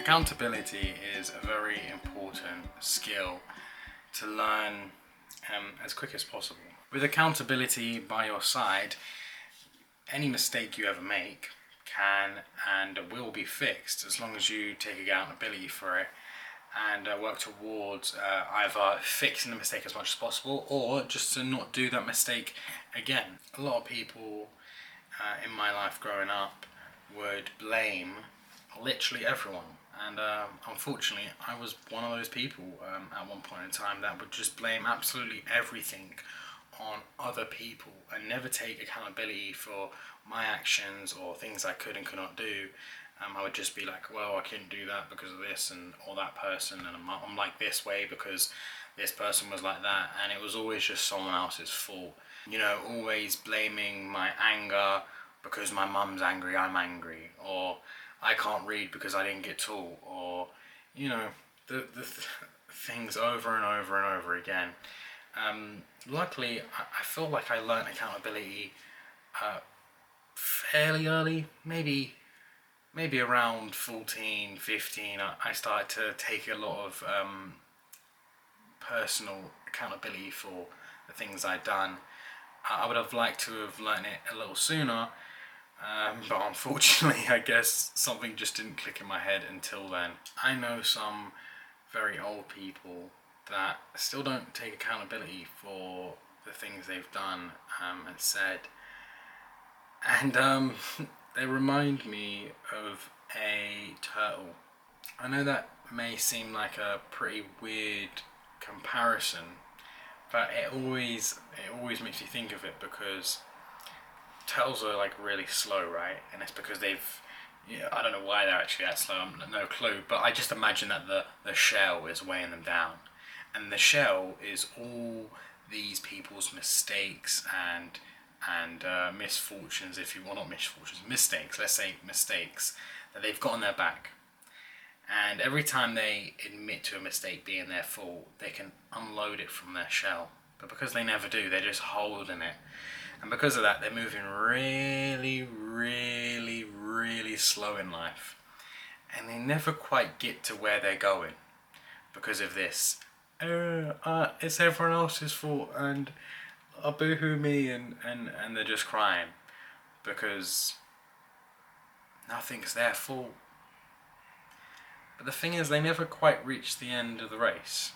Accountability is a very important skill to learn as quick as possible. With accountability by your side, any mistake you ever make can and will be fixed as long as you take accountability for it and work towards either fixing the mistake as much as possible or just to not do that mistake again. A lot of people in my life growing up would blame literally everyone, and unfortunately I was one of those people at one point in time that would just blame absolutely everything on other people and never take accountability for my actions or things I could and could not do. I would just be like, well, I couldn't do that because of this and or that person, and I'm like this way because this person was like that, and it was always just someone else's fault. You know, always blaming my anger because my mum's angry, I'm angry, or I can't read because I didn't get taught, or, you know, the things over and over and over again. Luckily, I feel like I learned accountability fairly early, maybe around 14, 15, I started to take a lot of personal accountability for the things I'd done. I would have liked to have learned it a little sooner, but unfortunately I guess something just didn't click in my head until then. I know some very old people that still don't take accountability for the things they've done and said, and they remind me of a turtle. I know that may seem like a pretty weird comparison, but it always makes me think of it because turtles are like really slow, right? And it's because they've, I don't know why they're actually that slow, I've no clue, but I just imagine that the shell is weighing them down, and the shell is all these people's mistakes and misfortunes, if you want, not misfortunes, mistakes, let's say mistakes, that they've got on their back. And every time they admit to a mistake being their fault, they can unload it from their shell. But because they never do, they're just holding it. And because of that, they're moving really, really, really slow in life. And they never quite get to where they're going because of this. It's everyone else's fault, and boo-hoo me, and they're just crying because nothing's their fault. But the thing is, they never quite reach the end of the race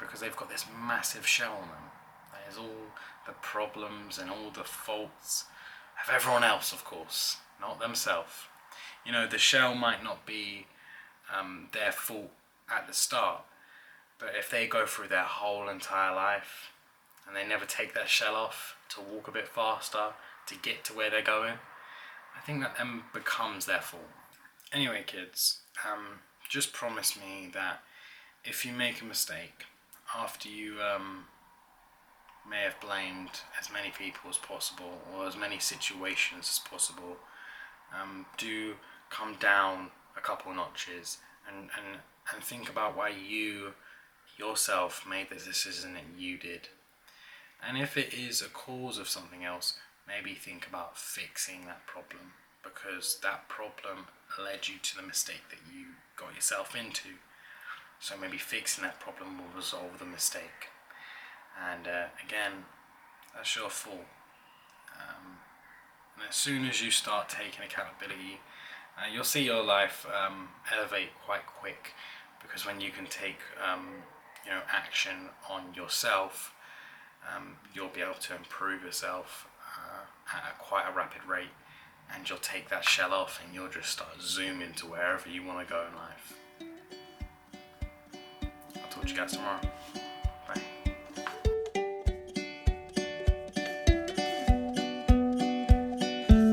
because they've got this massive shell on them. That is all the problems and all the faults of everyone else, of course, not themselves. You know, the shell might not be their fault at the start, but if they go through their whole entire life and they never take that shell off to walk a bit faster to get to where they're going, I think that then becomes their fault. Anyway, kids, just promise me that if you make a mistake, after you may have blamed as many people as possible or as many situations as possible, do come down a couple notches and think about why you yourself made the decision that you did. And if it is a cause of something else, maybe think about fixing that problem, because that problem led you to the mistake that you got yourself into. So maybe fixing that problem will resolve the mistake. And again, that's your fault. And as soon as you start taking accountability, you'll see your life elevate quite quick, because when you can take action on yourself, you'll be able to improve yourself at quite a rapid rate, and you'll take that shell off and you'll just start zooming to wherever you want to go in life. I'll talk to you guys tomorrow.